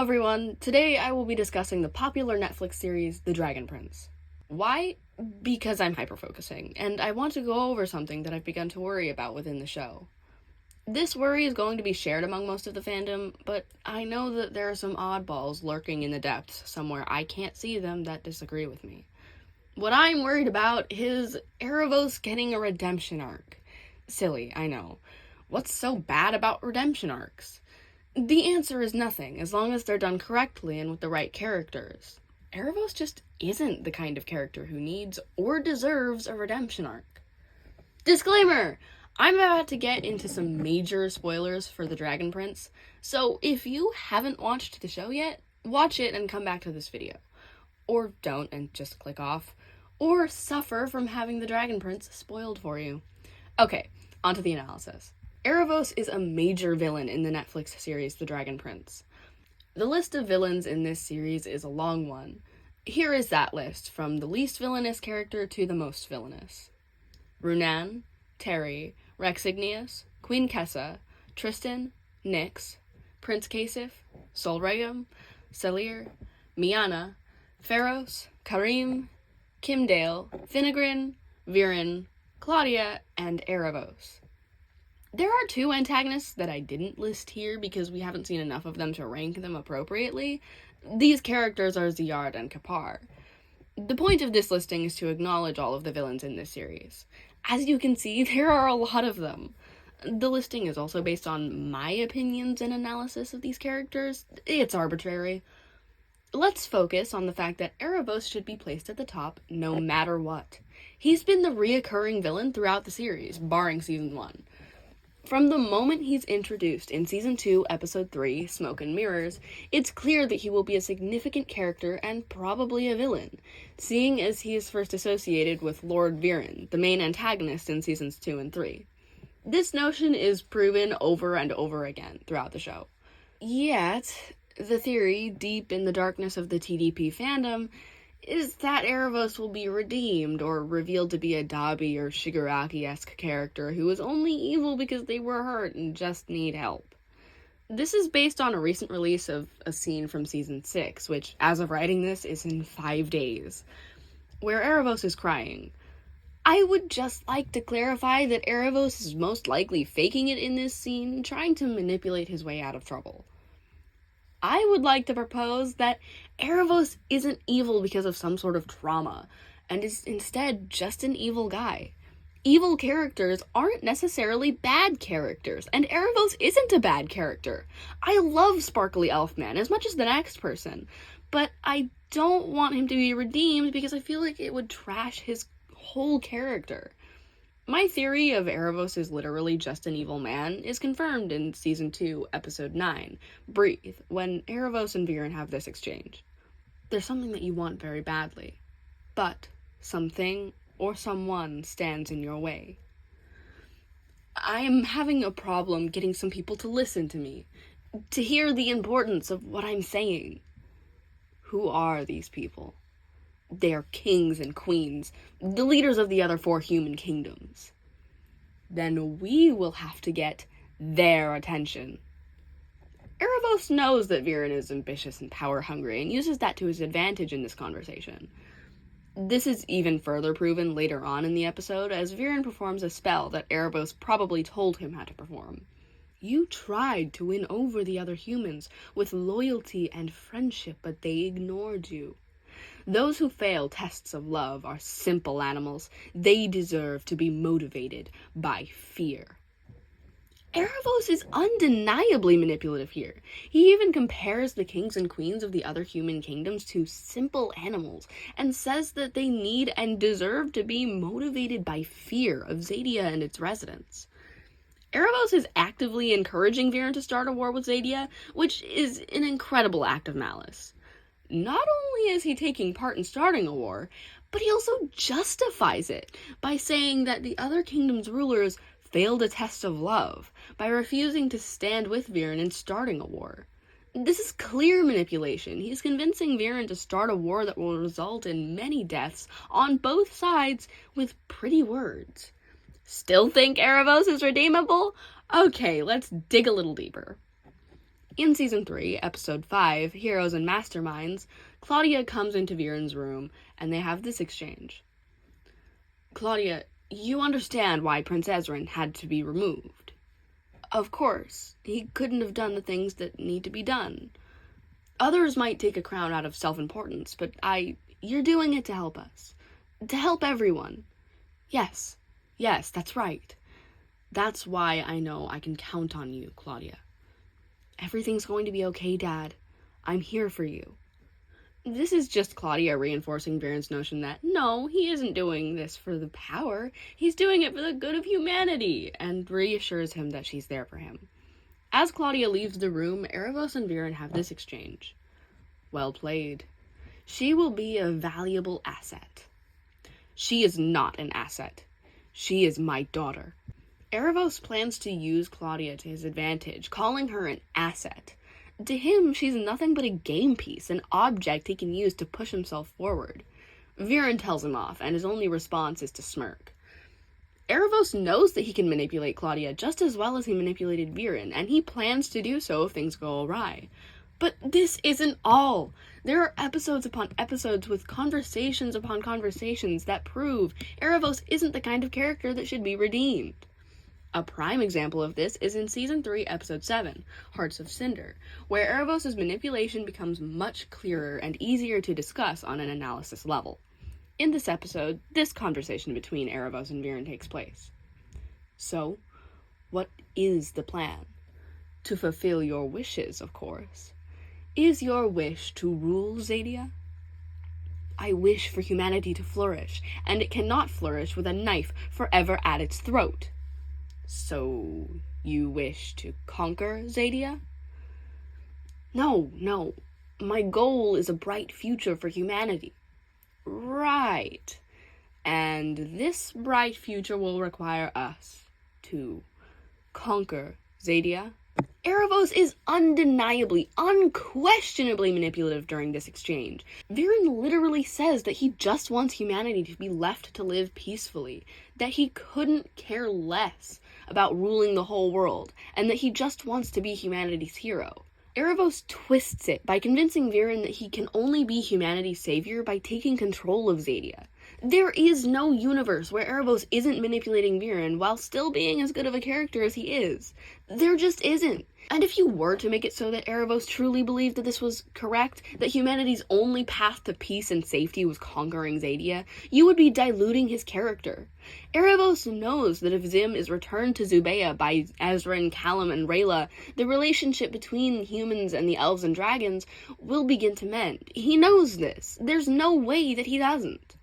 Hello everyone, today I will be discussing the popular Netflix series, The Dragon Prince. Why? Because I'm hyper-focusing, and I want to go over something that I've begun to worry about within the show. This worry is going to be shared among most of the fandom, but I know that there are some oddballs lurking in the depths somewhere I can't see them that disagree with me. What I'm worried about is Aaravos getting a redemption arc. Silly, I know. What's so bad about redemption arcs? The answer is nothing, as long as they're done correctly and with the right characters. Aaravos just isn't the kind of character who needs or deserves a redemption arc. Disclaimer! I'm about to get into some major spoilers for The Dragon Prince, so if you haven't watched the show yet, watch it and come back to this video. Or don't and just click off. Or suffer from having The Dragon Prince spoiled for you. Okay, onto the analysis. Aaravos is a major villain in the Netflix series The Dragon Prince. The list of villains in this series is a long one. Here is that list, from the least villainous character to the most villainous. Runan, Terry, Rexignius, Queen Kessa, Tristan, Nyx, Prince Kasif, Solregum, Selir, Miana, Pharos, Karim, Kimdale, Finnegan, Viren, Claudia, and Aaravos. There are two antagonists that I didn't list here because we haven't seen enough of them to rank them appropriately. These characters are Ziyard and Kapar. The point of this listing is to acknowledge all of the villains in this series. As you can see, there are a lot of them. The listing is also based on my opinions and analysis of these characters. It's arbitrary. Let's focus on the fact that Aaravos should be placed at the top no matter what. He's been the reoccurring villain throughout the series, barring season 1. From the moment he's introduced in Season 2, Episode 3, Smoke and Mirrors, it's clear that he will be a significant character and probably a villain, seeing as he is first associated with Lord Viren, the main antagonist in Seasons 2 and 3. This notion is proven over and over again throughout the show. Yet, the theory, deep in the darkness of the TDP fandom, is that Aaravos will be redeemed or revealed to be a Dabi or Shigaraki-esque character who is only evil because they were hurt and just need help. This is based on a recent release of a scene from Season 6, which, as of writing this, is in 5 days, where Aaravos is crying. I would just like to clarify that Aaravos is most likely faking it in this scene, trying to manipulate his way out of trouble. I would like to propose that Aaravos isn't evil because of some sort of trauma, and is instead just an evil guy. Evil characters aren't necessarily bad characters, and Aaravos isn't a bad character. I love Sparkly Elfman as much as the next person, but I don't want him to be redeemed because I feel like it would trash his whole character. My theory of Aaravos is literally just an evil man is confirmed in Season 2, Episode 9, Breathe, when Aaravos and Viren have this exchange. There's something that you want very badly, but something or someone stands in your way. I am having a problem getting some people to listen to me, to hear the importance of what I'm saying. Who are these people? They are kings and queens, the leaders of the other 4 human kingdoms. Then we will have to get their attention. Aaravos knows that Viren is ambitious and power-hungry and uses that to his advantage in this conversation. This is even further proven later on in the episode as Viren performs a spell that Aaravos probably told him how to perform. You tried to win over the other humans with loyalty and friendship, but they ignored you. Those who fail tests of love are simple animals. They deserve to be motivated by fear. Aaravos is undeniably manipulative here. He even compares the kings and queens of the other human kingdoms to simple animals, and says that they need and deserve to be motivated by fear of Xadia and its residents. Aaravos is actively encouraging Viren to start a war with Xadia, which is an incredible act of malice. Not only is he taking part in starting a war, but he also justifies it by saying that the other kingdom's rulers failed a test of love by refusing to stand with Viren in starting a war. This is clear manipulation. He's convincing Viren to start a war that will result in many deaths on both sides with pretty words. Still think Aaravos is redeemable? Okay, let's dig a little deeper. In Season 3, Episode 5, Heroes and Masterminds, Claudia comes into Viren's room, and they have this exchange. Claudia, you understand why Prince Ezrin had to be removed. Of course, he couldn't have done the things that need to be done. Others might take a crown out of self-importance, but you're doing it to help us. To help everyone. Yes, that's right. That's why I know I can count on you, Claudia. Everything's going to be okay, Dad. I'm here for you. This is just Claudia reinforcing Viren's notion that, no, he isn't doing this for the power. He's doing it for the good of humanity, and reassures him that she's there for him. As Claudia leaves the room, Aaravos and Viren have this exchange. Well played. She will be a valuable asset. She is not an asset. She is my daughter. Aaravos plans to use Claudia to his advantage, calling her an asset. To him, she's nothing but a game piece, an object he can use to push himself forward. Viren tells him off, and his only response is to smirk. Aaravos knows that he can manipulate Claudia just as well as he manipulated Viren, and he plans to do so if things go awry. But this isn't all. There are episodes upon episodes with conversations upon conversations that prove Aaravos isn't the kind of character that should be redeemed. A prime example of this is in Season 3, Episode 7, Hearts of Cinder, where Aaravos' manipulation becomes much clearer and easier to discuss on an analysis level. In this episode, this conversation between Aaravos and Viren takes place. So, what is the plan? To fulfill your wishes, of course. Is your wish to rule Xadia? I wish for humanity to flourish, and it cannot flourish with a knife forever at its throat. So, you wish to conquer Xadia? No. My goal is a bright future for humanity. Right. And this bright future will require us to conquer Xadia. Aaravos is undeniably, unquestionably manipulative during this exchange. Viren literally says that he just wants humanity to be left to live peacefully, that he couldn't care less about ruling the whole world, and that he just wants to be humanity's hero. Aaravos twists it by convincing Viren that he can only be humanity's savior by taking control of Xadia. There is no universe where Aaravos isn't manipulating Viren while still being as good of a character as he is. There just isn't. And if you were to make it so that Aaravos truly believed that this was correct, that humanity's only path to peace and safety was conquering Xadia, you would be diluting his character. Aaravos knows that if Zim is returned to Zubeia by Ezrin, Callum, and Rayla, the relationship between humans and the elves and dragons will begin to mend. He knows this. There's no way that he doesn't.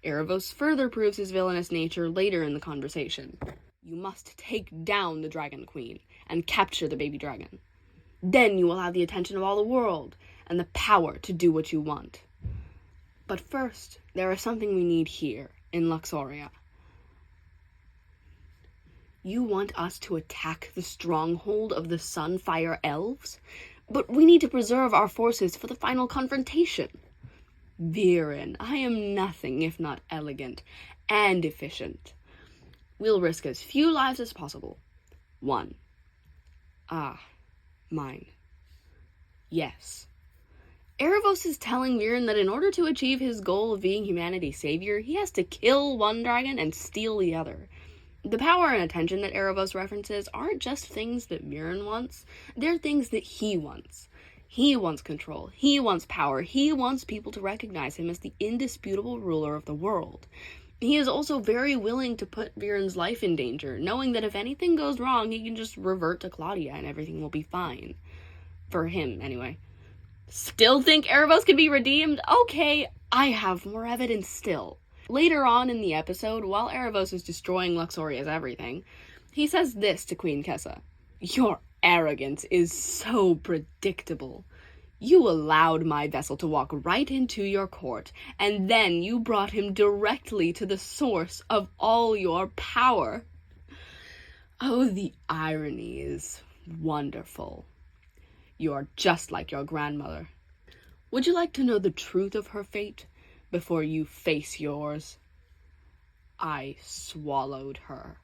Aaravos further proves his villainous nature later in the conversation. You must take down the Dragon Queen and capture the baby dragon. Then you will have the attention of all the world and the power to do what you want. But first, there is something we need here in Luxoria. You want us to attack the stronghold of the Sunfire Elves? But we need to preserve our forces for the final confrontation. Viren, I am nothing if not elegant and efficient. We'll risk as few lives as possible. 1. Mine. Yes. Aaravos is telling Viren that in order to achieve his goal of being humanity's savior, he has to kill one dragon and steal the other. The power and attention that Aaravos references aren't just things that Viren wants, they're things that he wants. He wants control, he wants power, he wants people to recognize him as the indisputable ruler of the world. He is also very willing to put Viren's life in danger, knowing that if anything goes wrong, he can just revert to Claudia and everything will be fine. For him, anyway. Still think Aaravos can be redeemed? Okay, I have more evidence still. Later on in the episode, while Aaravos is destroying Luxoria's everything, he says this to Queen Kessa. Your arrogance is so predictable. You allowed my vessel to walk right into your court, and then you brought him directly to the source of all your power. Oh, the irony is wonderful. You're just like your grandmother. Would you like to know the truth of her fate before you face yours? I swallowed her.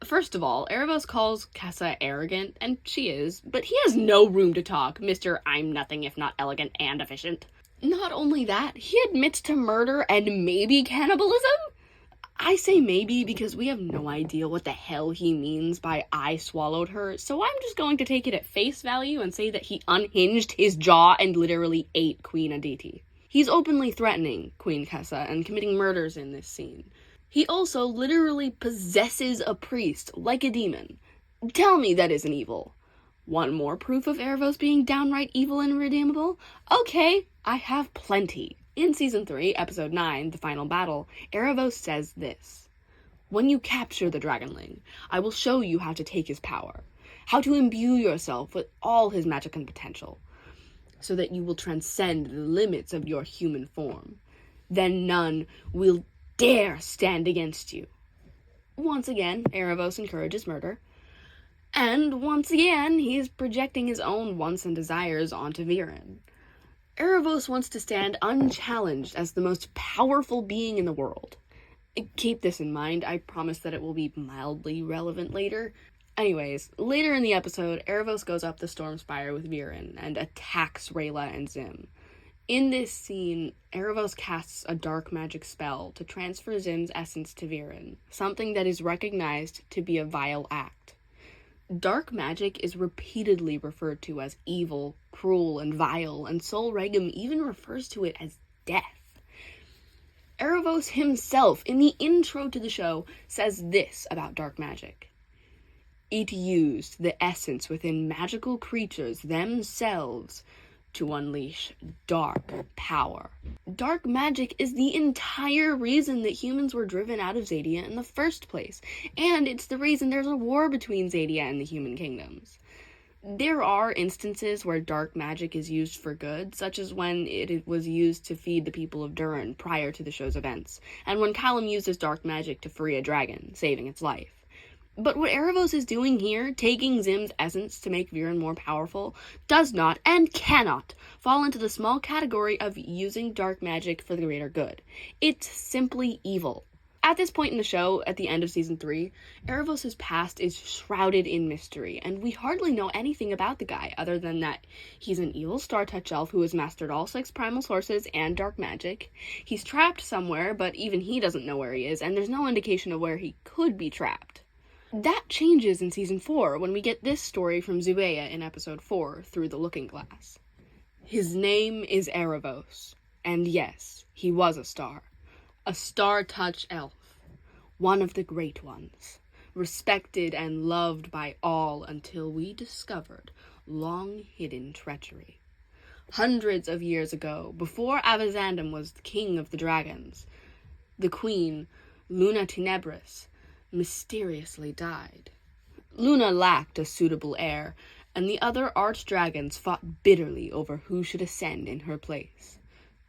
First of all, Aaravos calls Kessa arrogant, and she is, but he has no room to talk, Mr. I'm nothing if not elegant and efficient. Not only that, he admits to murder and maybe cannibalism? I say maybe because we have no idea what the hell he means by I swallowed her, so I'm just going to take it at face value and say that he unhinged his jaw and literally ate Queen Aditi. He's openly threatening Queen Kessa and committing murders in this scene. He also literally possesses a priest like a demon. Tell me that isn't evil. Want more proof of Aaravos being downright evil and irredeemable? Okay, I have plenty. In Season 3, Episode 9, The Final Battle, Aaravos says this: "When you capture the Dragonling, I will show you how to take his power, how to imbue yourself with all his magic and potential, so that you will transcend the limits of your human form. Then none will dare stand against you." Once again, Aaravos encourages murder. And once again, he's projecting his own wants and desires onto Viren. Aaravos wants to stand unchallenged as the most powerful being in the world. Keep this in mind, I promise that it will be mildly relevant later. Anyways, later in the episode, Aaravos goes up the Storm Spire with Viren and attacks Rayla and Zim. In this scene, Aaravos casts a dark magic spell to transfer Zim's essence to Viren, something that is recognized to be a vile act. Dark magic is repeatedly referred to as evil, cruel, and vile, and Sol Regum even refers to it as death. Aaravos himself, in the intro to the show, says this about dark magic: "It used the essence within magical creatures themselves to unleash dark power." Dark magic is the entire reason that humans were driven out of Zadia in the first place, and it's the reason there's a war between Zadia and the human kingdoms. There are instances where dark magic is used for good, such as when it was used to feed the people of Durin prior to the show's events, and when Callum uses dark magic to free a dragon, saving its life. But what Aaravos is doing here, taking Zim's essence to make Viren more powerful, does not and cannot fall into the small category of using dark magic for the greater good. It's simply evil. At this point in the show, at the end of Season 3, Aaravos' past is shrouded in mystery, and we hardly know anything about the guy other than that he's an evil Star Touch elf who has mastered all 6 primal sources and dark magic. He's trapped somewhere, but even he doesn't know where he is, and there's no indication of where he could be trapped. That changes in Season 4 when we get this story from Zubeia in Episode 4, Through the Looking Glass. His name is Aaravos, and yes, he was a Star Touch elf, one of the great ones, respected and loved by all until we discovered long-hidden treachery. Hundreds of years ago, before Avazandum was the king of the dragons, the queen, Luna Tenebris, mysteriously died. Luna lacked a suitable heir, and the other archdragons fought bitterly over who should ascend in her place.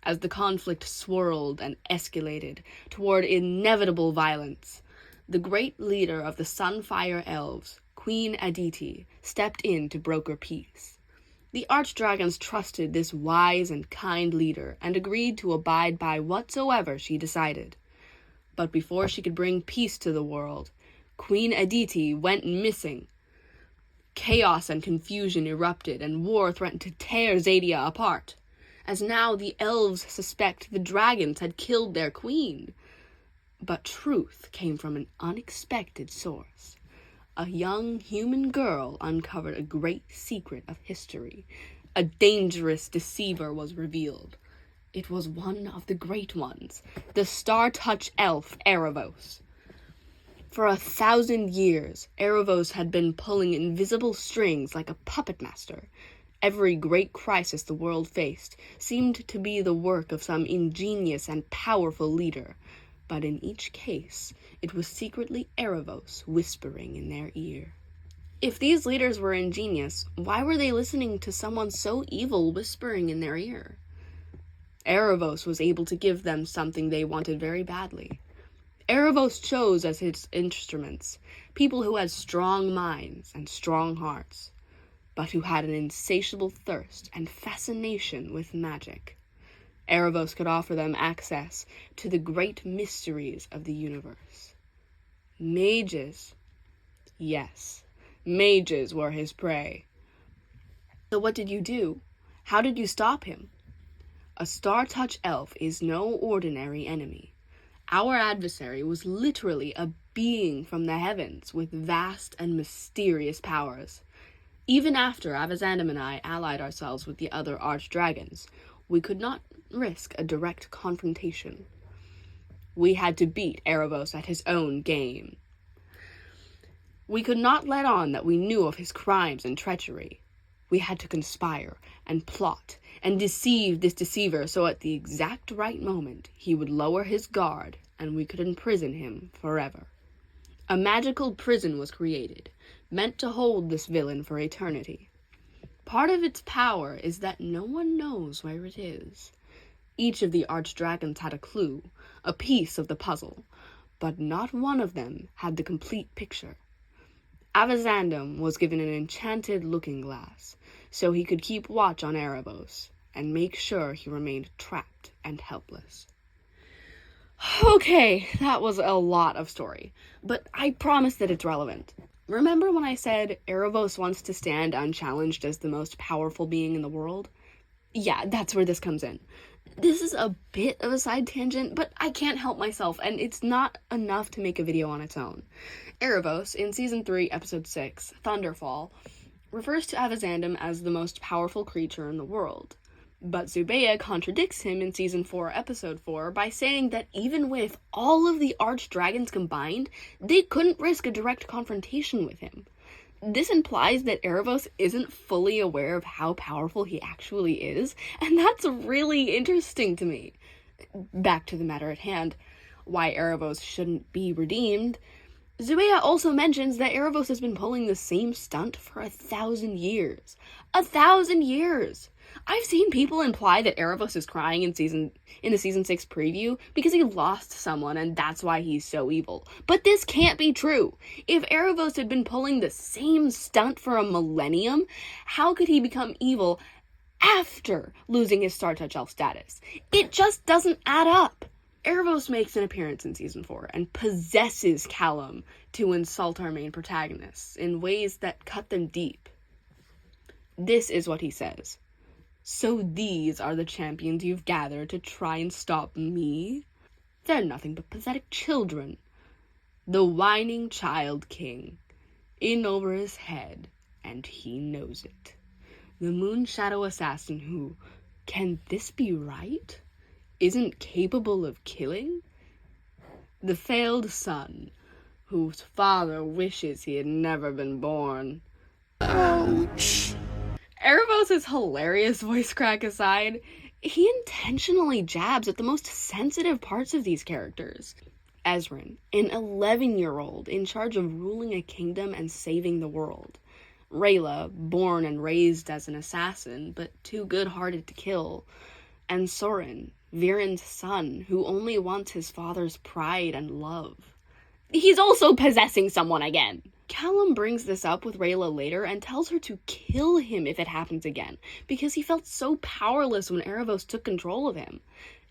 As the conflict swirled and escalated toward inevitable violence, the great leader of the Sunfire Elves, Queen Aditi, stepped in to broker peace. The archdragons trusted this wise and kind leader and agreed to abide by whatsoever she decided. But before she could bring peace to the world, Queen Aditi went missing. Chaos and confusion erupted, and war threatened to tear Zadia apart, as now the elves suspect the dragons had killed their queen. But truth came from an unexpected source. A young human girl uncovered a great secret of history. A dangerous deceiver was revealed. It was one of the great ones, the Star Touch elf Aaravos. For 1,000 years, Aaravos had been pulling invisible strings like a puppet master. Every great crisis the world faced seemed to be the work of some ingenious and powerful leader, but in each case, it was secretly Aaravos whispering in their ear. If these leaders were ingenious, why were they listening to someone so evil whispering in their ear? Aaravos was able to give them something they wanted very badly. Aaravos chose as his instruments people who had strong minds and strong hearts, but who had an insatiable thirst and fascination with magic. Aaravos could offer them access to the great mysteries of the universe. Mages, Yes, mages were his prey. So what did you do? How did you stop him? A Star-Touch elf is no ordinary enemy. Our adversary was literally a being from the heavens with vast and mysterious powers. Even after Avazandam and I allied ourselves with the other archdragons, we could not risk a direct confrontation. We had to beat Aaravos at his own game. We could not let on that we knew of his crimes and treachery. We had to conspire and plot and deceive this deceiver so at the exact right moment he would lower his guard and we could imprison him forever. A magical prison was created, meant to hold this villain for eternity. Part of its power is that no one knows where it is. Each of the archdragons had a clue, a piece of the puzzle, but not one of them had the complete picture. Avazandam was given an enchanted looking glass, so he could keep watch on Aaravos and make sure he remained trapped and helpless. Okay, that was a lot of story, but I promise that it's relevant. Remember when I said Aaravos wants to stand unchallenged as the most powerful being in the world? Yeah, that's where this comes in. This is a bit of a side tangent, but I can't help myself, and it's not enough to make a video on its own. Aaravos, in Season 3, Episode 6, Thunderfall, refers to Avazandam as the most powerful creature in the world. But Zubeia contradicts him in Season 4, Episode 4, by saying that even with all of the archdragons combined, they couldn't risk a direct confrontation with him. This implies that Aaravos isn't fully aware of how powerful he actually is, and that's really interesting to me. Back to the matter at hand, why Aaravos shouldn't be redeemed. Zubeia also mentions that Aaravos has been pulling the same stunt for 1,000 years. 1,000 years! I've seen people imply that Aaravos is crying in the Season 6 preview because he lost someone and that's why he's so evil. But this can't be true. If Aaravos had been pulling the same stunt for a millennium, how could he become evil after losing his Star-Touch elf status? It just doesn't add up. Aaravos makes an appearance in Season 4 and possesses Callum to insult our main protagonists in ways that cut them deep. This is what he says. So these are the champions you've gathered to try and stop me? They're nothing but pathetic children. The whining child king, in over his head, and he knows it. The moon shadow assassin who, can this be right? Isn't capable of killing? The failed son, whose father wishes he had never been born. Ouch! Aaravos' hilarious voice crack aside, he intentionally jabs at the most sensitive parts of these characters. Ezrin, an 11-year-old in charge of ruling a kingdom and saving the world. Rayla, born and raised as an assassin, but too good-hearted to kill. And Soren, Viren's son, who only wants his father's pride and love. He's also possessing someone again. Callum brings this up with Rayla later and tells her to kill him if it happens again, because he felt so powerless when Aaravos took control of him.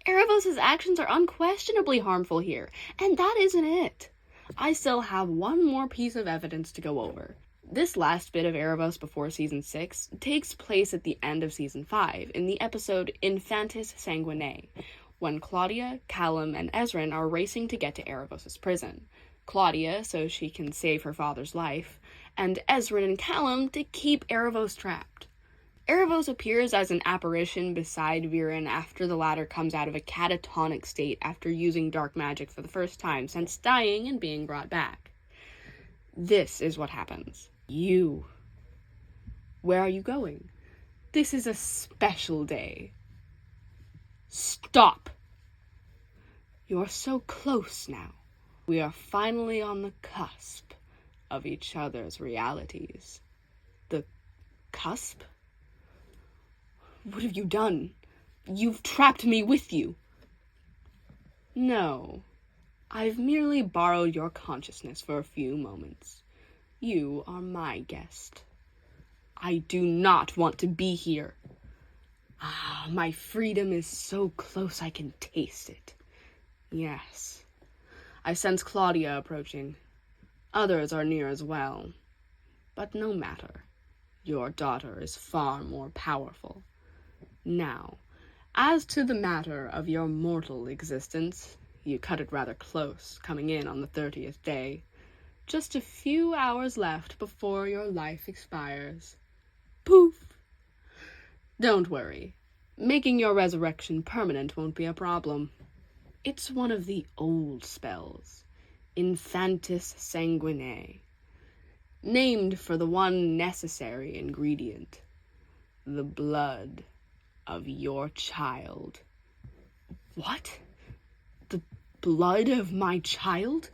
Aaravos' actions are unquestionably harmful here, and that isn't it. I still have one more piece of evidence to go over. This last bit of Aaravos before Season 6 takes place at the end of Season 5, in the episode Infantis Sanguinae, when Claudia, Callum, and Ezrin are racing to get to Aaravos' prison. Claudia, so she can save her father's life, and Ezrin and Callum to keep Aaravos trapped. Aaravos appears as an apparition beside Viren after the latter comes out of a catatonic state after using dark magic for the first time since dying and being brought back. This is what happens. You. Where are you going? This is a special day. Stop! You're so close now. We are finally on the cusp of each other's realities. The cusp? What have you done? You've trapped me with you. No, I've merely borrowed your consciousness for a few moments. You are my guest. I do not want to be here. My freedom is so close I can taste it. Yes. I sense Claudia approaching. Others are near as well. But no matter. Your daughter is far more powerful. Now, as to the matter of your mortal existence, you cut it rather close, coming in on the 30th day. Just a few hours left before your life expires. Poof! Don't worry. Making your resurrection permanent won't be a problem. It's one of the old spells, Infantis Sanguinae, named for the one necessary ingredient, the blood of your child. What? The blood of my child?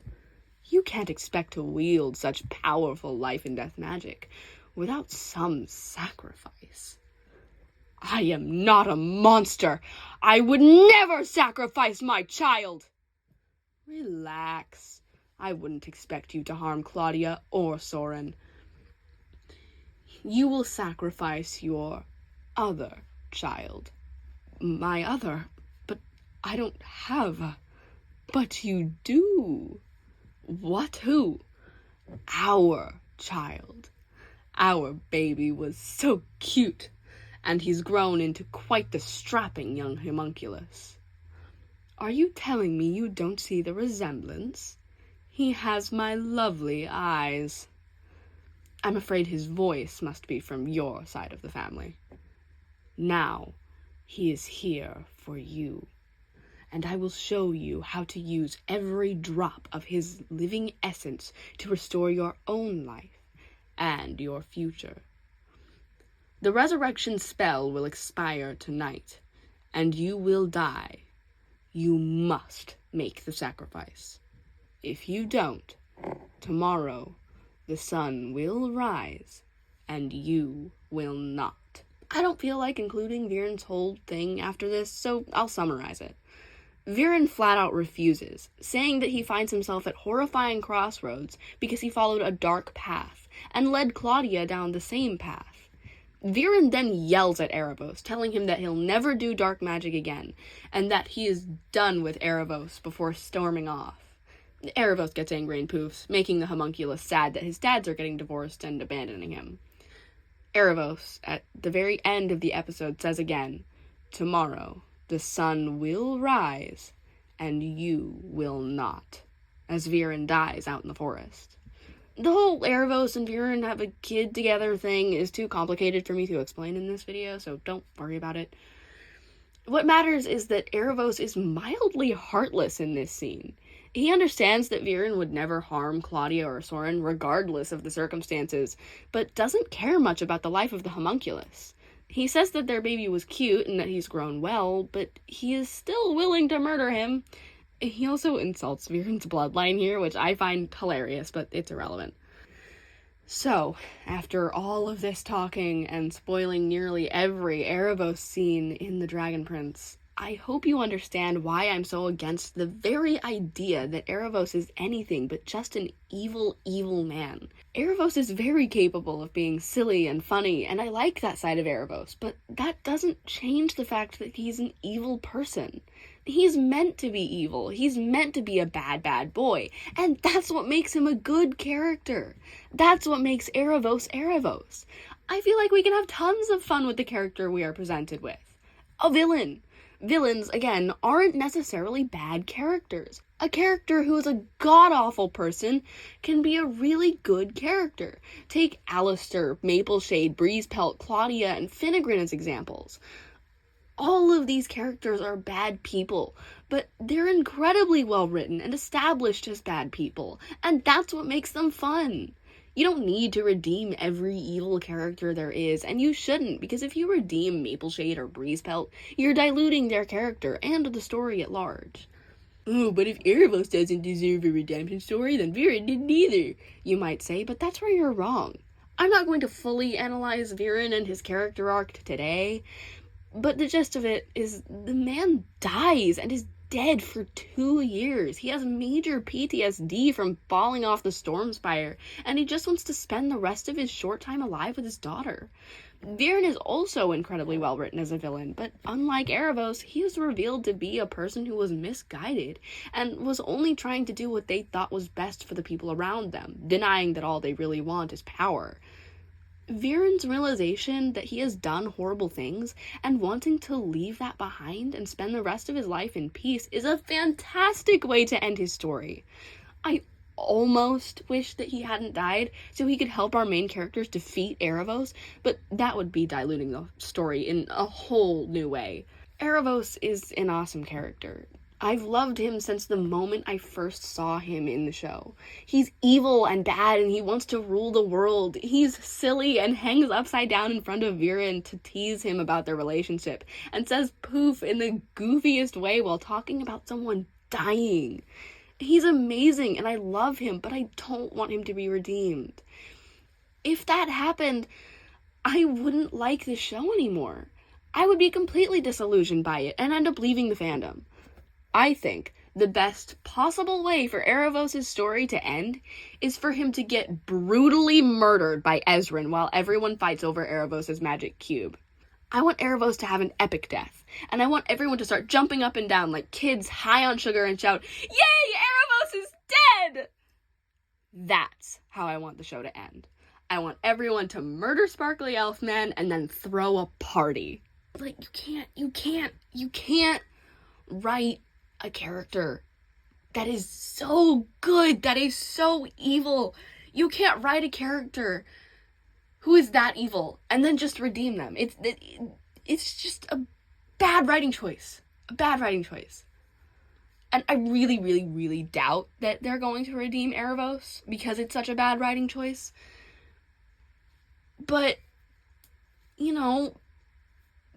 You can't expect to wield such powerful life and death magic without some sacrifice. I am not a monster. I would never sacrifice my child. Relax. I wouldn't expect you to harm Claudia or Soren. You will sacrifice your other child. My other? But I don't have a... But you do. What? Who? Our child. Our baby was so cute, and he's grown into quite the strapping young homunculus. Are you telling me you don't see the resemblance? He has my lovely eyes. I'm afraid his voice must be from your side of the family. Now, he is here for you, and I will show you how to use every drop of his living essence to restore your own life and your future. The resurrection spell will expire tonight, and you will die. You must make the sacrifice. If you don't, tomorrow the sun will rise, and you will not. I don't feel like including Viren's whole thing after this, so I'll summarize it. Viren flat out refuses, saying that he finds himself at horrifying crossroads because he followed a dark path and led Claudia down the same path. Viren then yells at Aaravos, telling him that he'll never do dark magic again, and that he is done with Aaravos before storming off. Aaravos gets angry and poofs, making the homunculus sad that his dads are getting divorced and abandoning him. Aaravos, at the very end of the episode, says again, tomorrow the sun will rise, and you will not, as Viren dies out in the forest. The whole Aaravos and Viren have a kid together thing is too complicated for me to explain in this video, so don't worry about it. What matters is that Aaravos is mildly heartless in this scene. He understands that Viren would never harm Claudia or Soren regardless of the circumstances, but doesn't care much about the life of the homunculus. He says that their baby was cute and that he's grown well, but he is still willing to murder him. He also insults Viren's bloodline here, which I find hilarious, but it's irrelevant. So, after all of this talking and spoiling nearly every Aaravos scene in The Dragon Prince, I hope you understand why I'm so against the very idea that Aaravos is anything but just an evil, evil man. Aaravos is very capable of being silly and funny, and I like that side of Aaravos, but that doesn't change the fact that he's an evil person. He's meant to be evil. He's meant to be a bad, bad boy, and that's what makes him a good character. That's what makes Aaravos Aaravos. I feel like we can have tons of fun with the character we are presented with. A villain. Villains, again, aren't necessarily bad characters. A character who is a god-awful person can be a really good character. Take Alistair, Mapleshade, Breezepelt, Claudia, and Finnegrin as examples. All of these characters are bad people, but they're incredibly well written and established as bad people, and that's what makes them fun. You don't need to redeem every evil character there is, and you shouldn't, because if you redeem Mapleshade or Breezepelt, you're diluting their character and the story at large. Oh, but if Aaravos doesn't deserve a redemption story, then Viren didn't either, you might say, but that's where you're wrong. I'm not going to fully analyze Viren and his character arc today, but the gist of it is the man dies and is dead for 2 years. He has major PTSD from falling off the Stormspire, and he just wants to spend the rest of his short time alive with his daughter. Viren is also incredibly well written as a villain, but unlike Aaravos, he is revealed to be a person who was misguided and was only trying to do what they thought was best for the people around them, denying that all they really want is power. Viren's realization that he has done horrible things and wanting to leave that behind and spend the rest of his life in peace is a fantastic way to end his story. I almost wish that he hadn't died so he could help our main characters defeat Aaravos, but that would be diluting the story in a whole new way. Aaravos is an awesome character. I've loved him since the moment I first saw him in the show. He's evil and bad and he wants to rule the world. He's silly and hangs upside down in front of Viren to tease him about their relationship and says poof in the goofiest way while talking about someone dying. He's amazing and I love him, but I don't want him to be redeemed. If that happened, I wouldn't like the show anymore. I would be completely disillusioned by it and end up leaving the fandom. I think the best possible way for Aaravos' story to end is for him to get brutally murdered by Ezran while everyone fights over Aaravos' magic cube. I want Aaravos to have an epic death, and I want everyone to start jumping up and down like kids high on sugar and shout, "Yay, Aaravos is dead!" That's how I want the show to end. I want everyone to murder Sparkly Elfman and then throw a party. Like, you can't write a character that is so good, that is so evil. You can't write a character who is that evil and then just redeem them. It's just a bad writing choice. And I really, really, really doubt that they're going to redeem Aaravos because it's such a bad writing choice. But,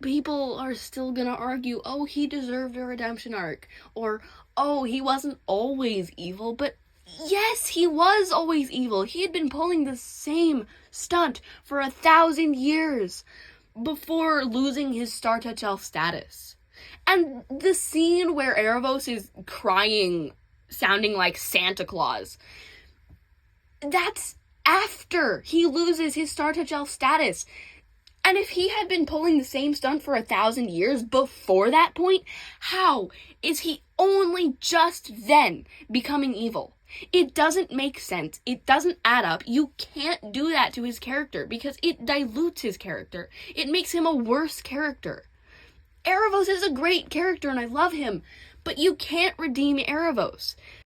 people are still gonna argue, oh, he deserved a redemption arc, or, oh, he wasn't always evil, but yes, he was always evil. He had been pulling the same stunt for 1,000 years before losing his Star Touch Elf status. And the scene where Aaravos is crying, sounding like Santa Claus, that's after he loses his Star Touch Elf status. And if he had been pulling the same stunt for 1,000 years before that point, how is he only just then becoming evil? It doesn't make sense. It doesn't add up. You can't do that to his character because it dilutes his character. It makes him a worse character. Aaravos is a great character and I love him, but you can't redeem Aaravos.